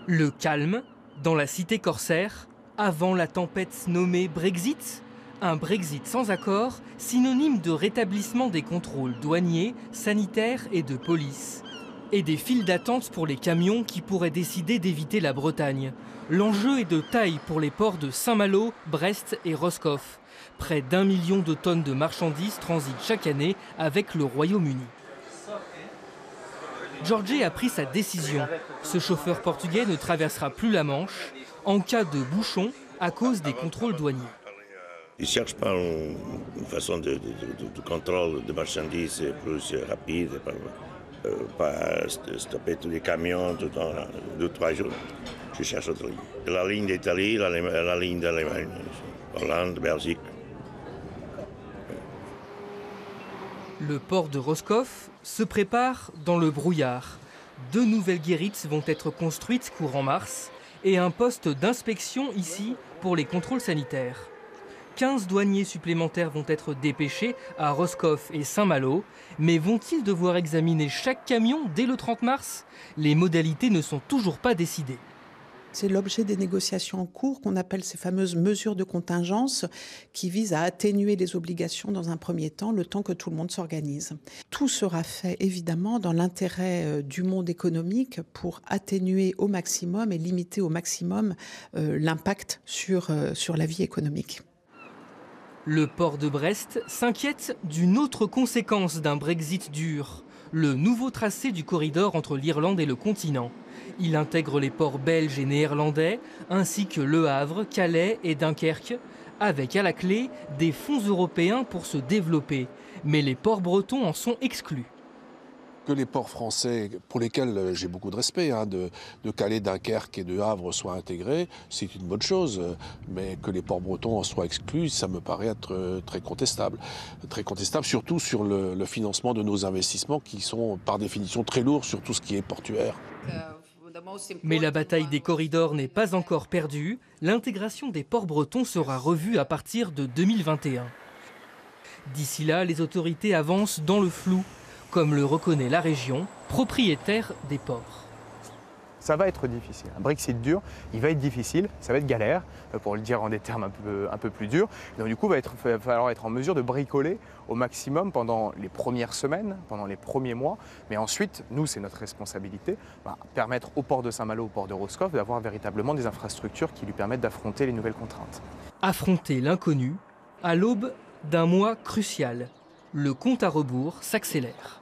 Le calme dans la cité corsaire, avant la tempête nommée Brexit. Un Brexit sans accord, synonyme de rétablissement des contrôles douaniers, sanitaires et de police. Et des files d'attente pour les camions qui pourraient décider d'éviter la Bretagne. L'enjeu est de taille pour les ports de Saint-Malo, Brest et Roscoff. Près d'1 million de tonnes de marchandises transitent chaque année avec le Royaume-Uni. Jorge a pris sa décision. Ce chauffeur portugais ne traversera plus la Manche en cas de bouchon à cause des contrôles douaniers. Ils ne cherchent pas une façon de contrôle de marchandises plus rapide, pas stopper tous les camions tout en 2-3 jours. Je cherche autre ligne. La ligne d'Italie, la ligne d'Allemagne, Hollande, Belgique. Le port de Roscoff se prépare dans le brouillard. 2 nouvelles guérites vont être construites courant mars et un poste d'inspection ici pour les contrôles sanitaires. 15 douaniers supplémentaires vont être dépêchés à Roscoff et Saint-Malo. Mais vont-ils devoir examiner chaque camion dès le 30 mars? Les modalités ne sont toujours pas décidées. C'est l'objet des négociations en cours qu'on appelle ces fameuses mesures de contingence qui visent à atténuer les obligations dans un premier temps, le temps que tout le monde s'organise. Tout sera fait évidemment dans l'intérêt du monde économique pour atténuer au maximum et limiter au maximum l'impact sur la vie économique. Le port de Brest s'inquiète d'une autre conséquence d'un Brexit dur, le nouveau tracé du corridor entre l'Irlande et le continent. Il intègre les ports belges et néerlandais, ainsi que Le Havre, Calais et Dunkerque, avec à la clé des fonds européens pour se développer. Mais les ports bretons en sont exclus. Que les ports français, pour lesquels j'ai beaucoup de respect, de Calais, Dunkerque et de Havre soient intégrés, c'est une bonne chose. Mais que les ports bretons en soient exclus, ça me paraît être très contestable. Très contestable, surtout sur le financement de nos investissements qui sont par définition très lourds sur tout ce qui est portuaire. Mais la bataille des corridors n'est pas encore perdue. L'intégration des ports bretons sera revue à partir de 2021. D'ici là, les autorités avancent dans le flou, comme le reconnaît la région, propriétaire des ports. Ça va être difficile. Un Brexit dur, il va être difficile, ça va être galère, pour le dire en des termes un peu plus durs. Donc du coup, il va falloir être en mesure de bricoler au maximum pendant les premières semaines, pendant les premiers mois. Mais ensuite, nous, c'est notre responsabilité, permettre au port de Saint-Malo, au port de Roscoff, d'avoir véritablement des infrastructures qui lui permettent d'affronter les nouvelles contraintes. Affronter l'inconnu à l'aube d'un mois crucial. Le compte à rebours s'accélère.